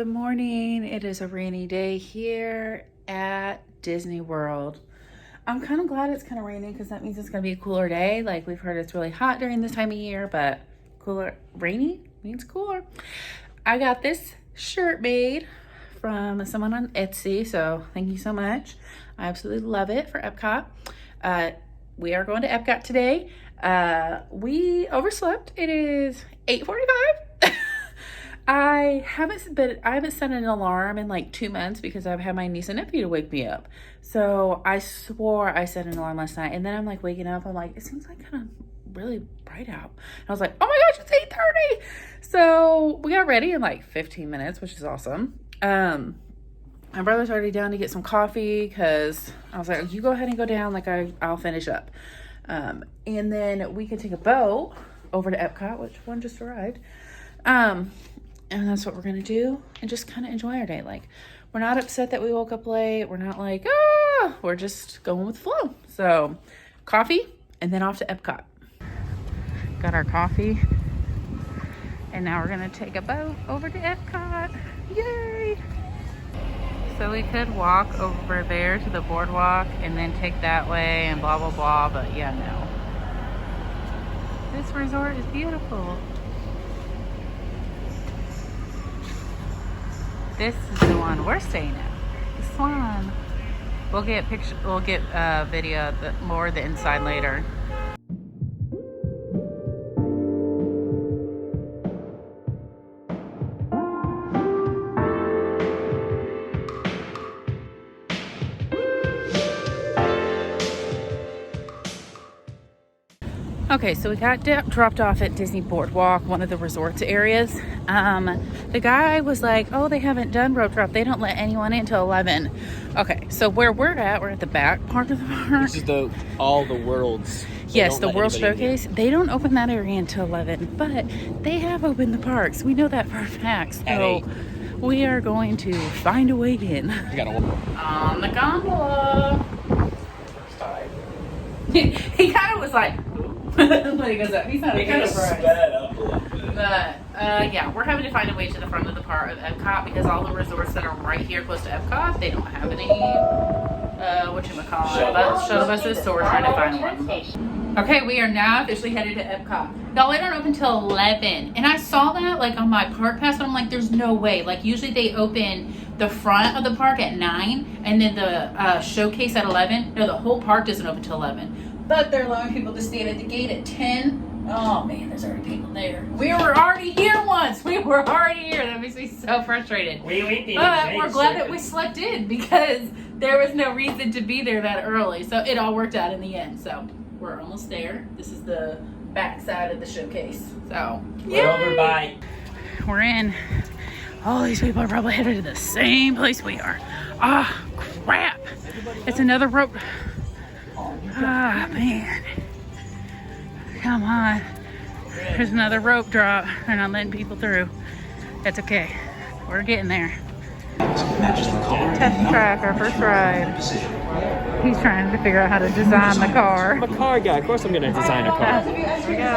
Good morning. It is a rainy day here at Disney World. I'm kind of glad it's kind of raining because that means it's going to be a cooler day. Like we've heard it's really hot during this time of year, but rainy means cooler. I got this shirt made from someone on Etsy, so thank you so much. I absolutely love it for Epcot. We are going to Epcot today. We overslept. It is 8:45. I haven't set an alarm in like 2 months because I've had my niece and nephew to wake me up. So I swore I set an alarm last night, and then I'm like waking up. I'm like, it seems like kind of really bright out. And I was like, oh my gosh, it's 8:30. So we got ready in like 15 minutes, which is awesome. My brother's already down to get some coffee because I was like, you go ahead and go down. Like I'll finish up. And then we can take a boat over to Epcot, which one just arrived. And that's what we're going to do and just kind of enjoy our day. Like, we're not upset that we woke up late. We're not like, we're just going with the flow. So, coffee and then off to Epcot. Got our coffee. And now we're going to take a boat over to Epcot. Yay! So, we could walk over there to the boardwalk and then take that way and blah, blah, blah. But yeah, no. This resort is beautiful. This is the one we're staying at. This one. We'll get video more of the inside later. Okay, so we got dropped off at Disney Boardwalk, one of the resorts areas. The guy was like, oh, they haven't done rope drop. They don't let anyone in till 11. Okay, so where we're at the back part of the park. This is all the worlds. Yes, the World Showcase. They don't open that area until 11, but they have opened the parks. We know that for a fact. So we are going to find a way in. On the gondola. He kind of was like, when he goes up, he's not a kind of sped up a little bit. But yeah, we're having to find a way to the front of the part of Epcot because all the resorts that are right here close to Epcot, they don't have any shuttle buses, so we're trying to find one. Okay, we are now officially headed to Epcot. Y'all, they don't open till 11, and I saw that like on my park pass, and I'm like, there's no way. Like usually they open the front of the park at 9, and then the showcase at 11. No, the whole park doesn't open till 11. But they're allowing people to stand at the gate at 10. Oh man, there's already people there. We were already here once. We were already here. That makes me so frustrated. But we're glad that we slept in because there was no reason to be there that early. So it all worked out in the end. So we're almost there. This is the back side of the showcase. So we're over by. We're in. All these people are probably headed to the same place we are. Ah, crap. It's another rope. Ah, man. Come on. There's another rope drop. They're not letting people through. That's okay. We're getting there. Test track, our first ride. He's trying to figure out how to design the car. I'm a car guy. Of course I'm going to design a car. Here we go.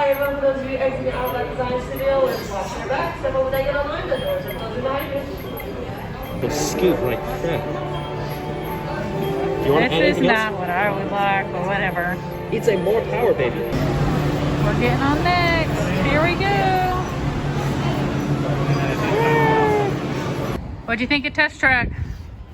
Remember those of you exiting out of that design studio and watching your back, step over there, get online, the doors are closing behind you. The scoop like crap. You want this is not what I would like, but whatever. It's a more power, baby. We're getting on next. Here we go. What'd you think of Test Track?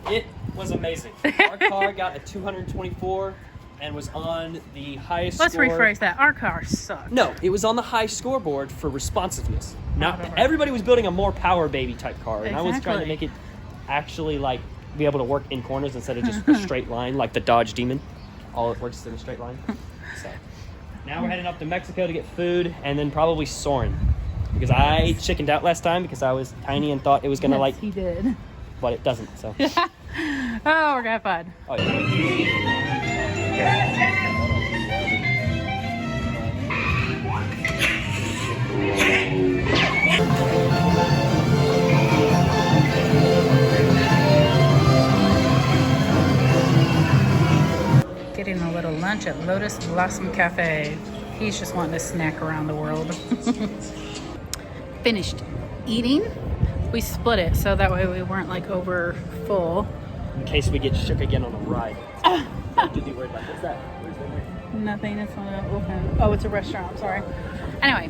It was amazing. Our car got a 224 and was on the highest Let's score. rephrase that. Our car sucked. No, it was on the high scoreboard for responsiveness. Now, everybody was building a more power baby type car, and I was trying to make it actually like be able to work in corners instead of just a straight line like the Dodge Demon. All it works in a straight line. So now we're heading up to Mexico to get food and then probably Soarin'. Because I chickened out last time because I was tiny and thought it was gonna He did. but it doesn't, so. Oh, we're gonna have fun. Oh, yeah. Getting a little lunch at Lotus Blossom Cafe. He's just wanting to snack around the world. Finished eating. We split it so that way we weren't like over full. In case we get shook again on the ride. Don't be worried about what's that? Where's that? Nothing. It's not open. Oh, it's a restaurant. I'm sorry. Anyway,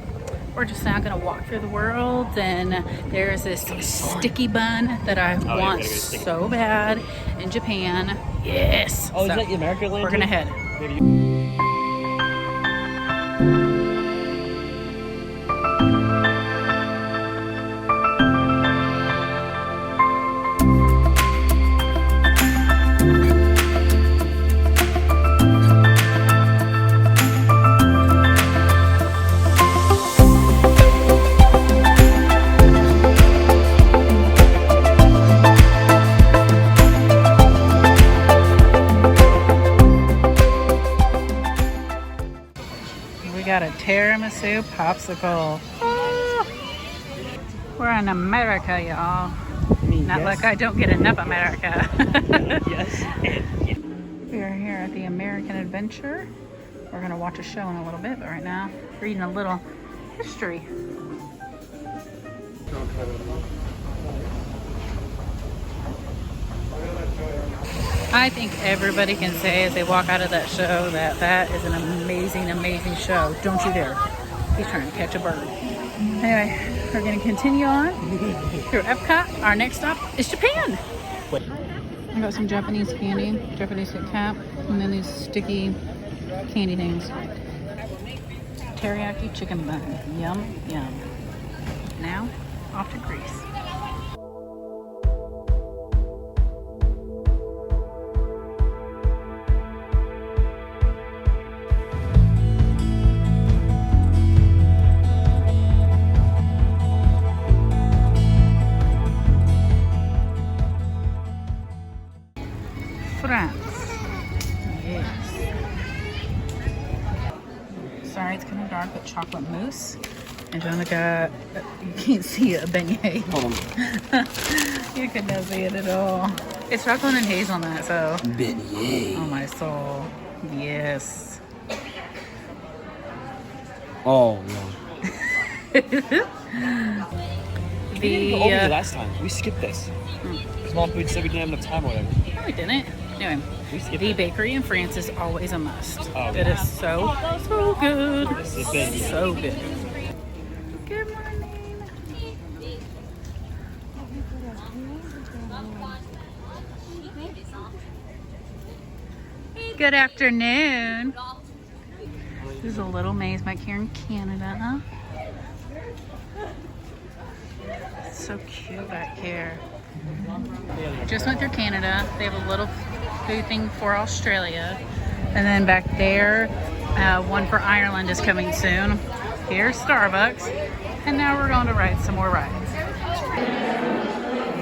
we're just now gonna walk through the world, and there's this sticky bun that I want so bad in Japan. Yes. Oh, is that the American land? We're gonna head. Maybe. Got a tiramisu popsicle. Oh, we're in America, y'all. Not yes. like I don't get enough America. Yes. We are here at the American Adventure. We're gonna watch a show in a little bit, but right now, reading a little history. I think everybody can say as they walk out of that show that that is an amazing, amazing show. Don't you dare. He's trying to catch a bird. Anyway, we're going to continue on through Epcot. Our next stop is Japan. I got some Japanese candy, Japanese Kit Kat, and then these sticky candy things. Teriyaki chicken bun. Yum, yum. Now, off to Greece. France. Yes. Sorry, it's kind of dark, but chocolate mousse. And Jonah got, you can't see it, a beignet. Hold on. You could not see it at all. It's chocolate and hazelnut, so. Beignet. Oh, my soul. Yes. Oh, no. We didn't go over here last time. We skipped this. Because Mom said we didn't have enough time or whatever. No, we didn't. Anyway, the bakery in France is always a must. Oh, it is so good. It's been So good. Good morning. Good afternoon. This is a little maze back here in Canada. It's so cute back here. Just went through Canada. They have a little food thing for Australia. And then back there, one for Ireland is coming soon. Here's Starbucks. And now we're going to ride some more rides.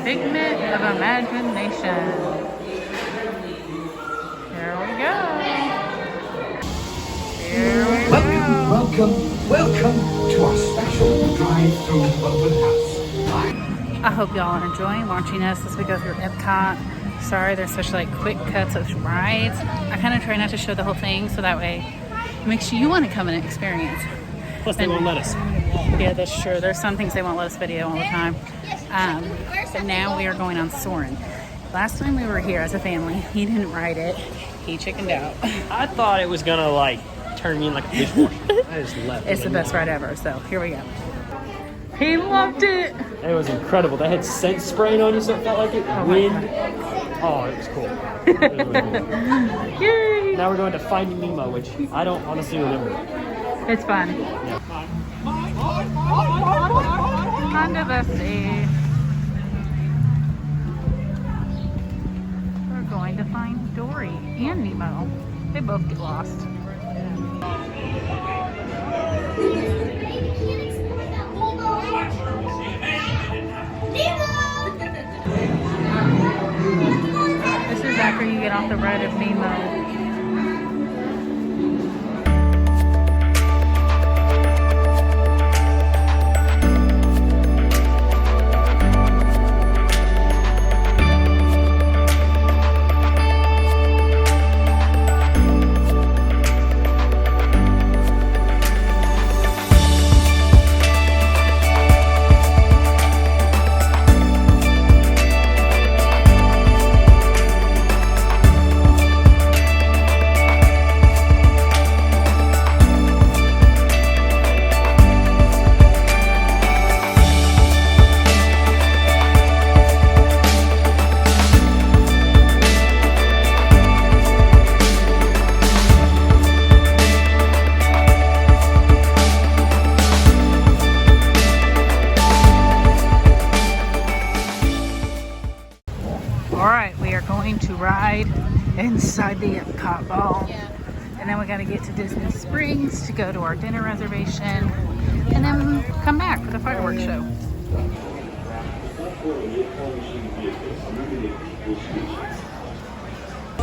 Figment of imagination. Here we go. Here we go. Welcome to our special drive-through open house. I hope y'all are enjoying watching us as we go through Epcot. Sorry, there's such like quick cuts of rides. I kind of try not to show the whole thing so that way it makes you want to come and experience. Plus, they won't let us. Yeah, that's true. There's some things they won't let us video all the time. But now we are going on Soarin'. Last time we were here as a family, he didn't ride it. He chickened out. I thought it was going to, like, turn me in like a dishwasher. I just left. It's the best ride ever, so here we go. He loved it. It was incredible. They had scent spraying on you, so it felt like it. Wind. Oh, it was cool. It was really cool. Yay! Now we're going to Finding Nemo, which I don't honestly remember. It's fun. Yeah. Under the sea. We're going to find Dory and Nemo. They both get lost. This after you get off the ride of Nemo. Alright, we are going to ride inside the Epcot ball. And then we got to get to Disney Springs to go to our dinner reservation. And then come back for the fireworks show.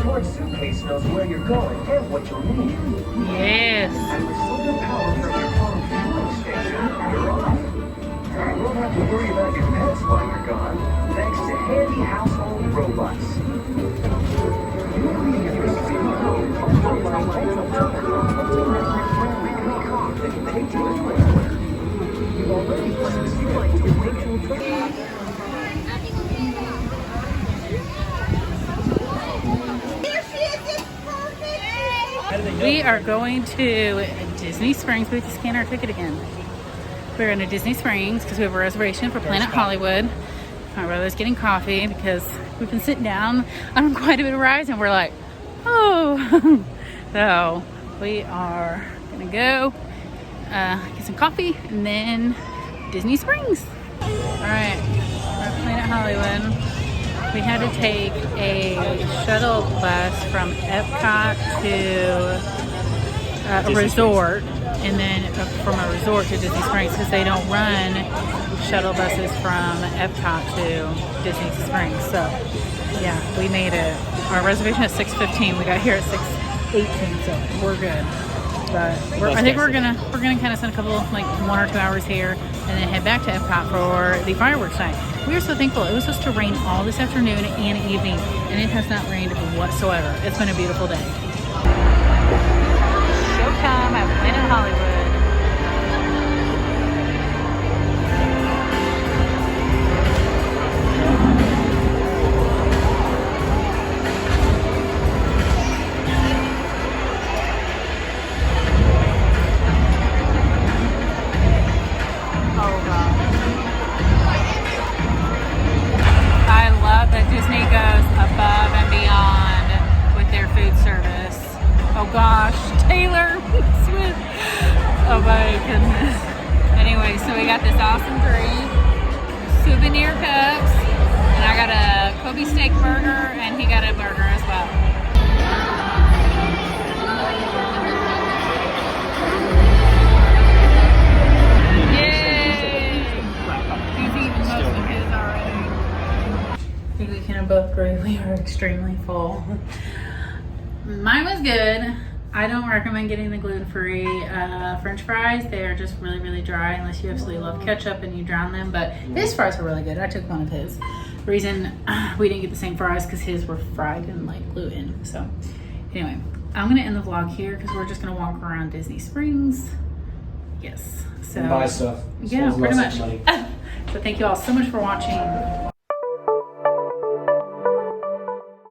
Your suitcase knows where you're going and what you'll need. Yes. And with solar power from your home fueling station, you're off. You won't have to worry about your pets while you're gone, thanks to handy household robots. You'll be in your city home, controlled by Untitled Chapter, friendly car that can take you anywhere. You've already planned a flight to a virtual trip. We are going to Disney Springs. We have to scan our ticket again. We're going to Disney Springs because we have a reservation for Planet Hollywood. My brother's getting coffee because we've been sitting down on quite a bit of rides and we're like, oh. So we are going to go get some coffee and then Disney Springs. All right, we're at Planet Hollywood. We had to take a shuttle bus from Epcot to a resort, and then from a resort to Disney Springs because they don't run shuttle buses from Epcot to Disney Springs. So, yeah, we made it. Our reservation at 6:15. We got here at 6:18, so we're good. But I think we're gonna kind of spend a couple, like 1 or 2 hours here, and then head back to Epcot for the fireworks night. We are so thankful. It was supposed to rain all this afternoon and evening, and it has not rained whatsoever. It's been a beautiful day. Showtime at Planet Hollywood. Disney goes above and beyond with their food service. Oh gosh, Taylor Swift. Oh my goodness. Anyway, so we got this awesome drink, souvenir cups, and I got a Kobe steak burger, and he got a burger as well. Yay! He's eaten most of his already. I think we can both agree we are extremely full. Mine was good. I don't recommend getting the gluten-free French fries. They are just really, really dry unless you absolutely love ketchup and you drown them. But his fries were really good. I took one of his. The reason we didn't get the same fries because his were fried in like gluten. So anyway, I'm gonna end the vlog here because we're just gonna walk around Disney Springs. Yes. So and buy stuff. yeah, pretty much. So thank you all so much for watching.